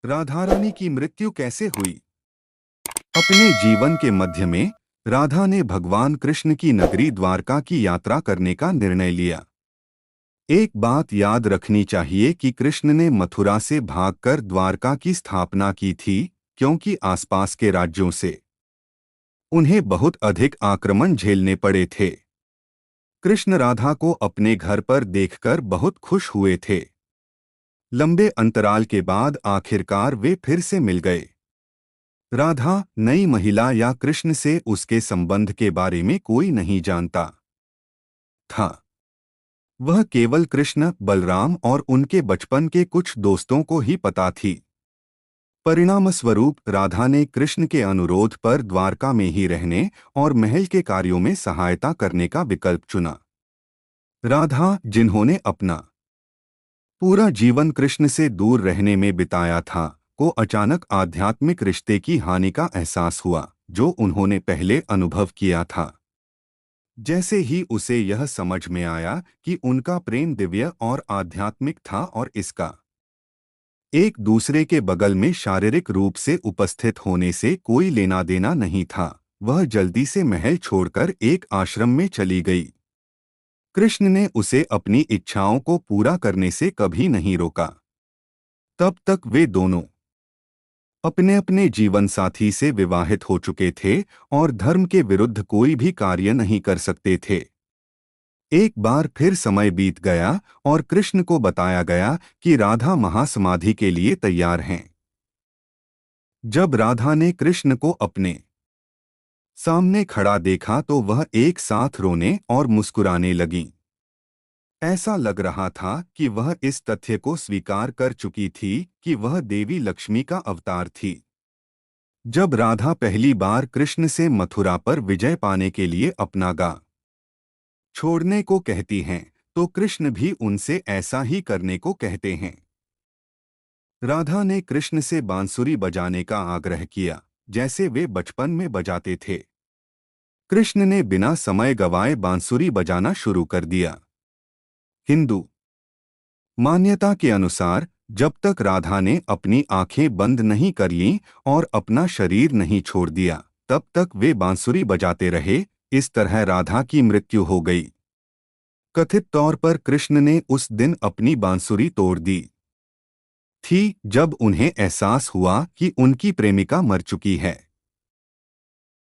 राधा रानी की मृत्यु कैसे हुई? अपने जीवन के मध्य में राधा ने भगवान कृष्ण की नगरी द्वारका की यात्रा करने का निर्णय लिया। एक बात याद रखनी चाहिए कि कृष्ण ने मथुरा से भागकर द्वारका की स्थापना की थी, क्योंकि आसपास के राज्यों से उन्हें बहुत अधिक आक्रमण झेलने पड़े थे। कृष्ण राधा को अपने घर पर देखकर बहुत खुश हुए थे। लंबे अंतराल के बाद आखिरकार वे फिर से मिल गए। राधा नई महिला या कृष्ण से उसके संबंध के बारे में कोई नहीं जानता था। वह केवल कृष्ण, बलराम और उनके बचपन के कुछ दोस्तों को ही पता थी। परिणामस्वरूप राधा ने कृष्ण के अनुरोध पर द्वारका में ही रहने और महल के कार्यों में सहायता करने का विकल्प चुना। राधा, जिन्होंने अपना पूरा जीवन कृष्ण से दूर रहने में बिताया था, को अचानक आध्यात्मिक रिश्ते की हानि का एहसास हुआ, जो उन्होंने पहले अनुभव किया था। जैसे ही उसे यह समझ में आया कि उनका प्रेम दिव्य और आध्यात्मिक था और इसका एक दूसरे के बगल में शारीरिक रूप से उपस्थित होने से कोई लेना देना नहीं था, वह जल्दी से महल छोड़कर एक आश्रम में चली गई। कृष्ण ने उसे अपनी इच्छाओं को पूरा करने से कभी नहीं रोका। तब तक वे दोनों अपने अपने जीवन साथी से विवाहित हो चुके थे और धर्म के विरुद्ध कोई भी कार्य नहीं कर सकते थे। एक बार फिर समय बीत गया और कृष्ण को बताया गया कि राधा महासमाधि के लिए तैयार हैं। जब राधा ने कृष्ण को अपने सामने खड़ा देखा तो वह एक साथ रोने और मुस्कुराने लगीं। ऐसा लग रहा था कि वह इस तथ्य को स्वीकार कर चुकी थी कि वह देवी लक्ष्मी का अवतार थी। जब राधा पहली बार कृष्ण से मथुरा पर विजय पाने के लिए अपना गा छोड़ने को कहती हैं, तो कृष्ण भी उनसे ऐसा ही करने को कहते हैं। राधा ने कृष्ण से बांसुरी बजाने का आग्रह किया, जैसे वे बचपन में बजाते थे। कृष्ण ने बिना समय गवाए बांसुरी बजाना शुरू कर दिया। हिंदू मान्यता के अनुसार जब तक राधा ने अपनी आंखें बंद नहीं कर लीं और अपना शरीर नहीं छोड़ दिया, तब तक वे बांसुरी बजाते रहे। इस तरह राधा की मृत्यु हो गई। कथित तौर पर कृष्ण ने उस दिन अपनी बांसुरी तोड़ दी थी, जब उन्हें एहसास हुआ कि उनकी प्रेमिका मर चुकी है।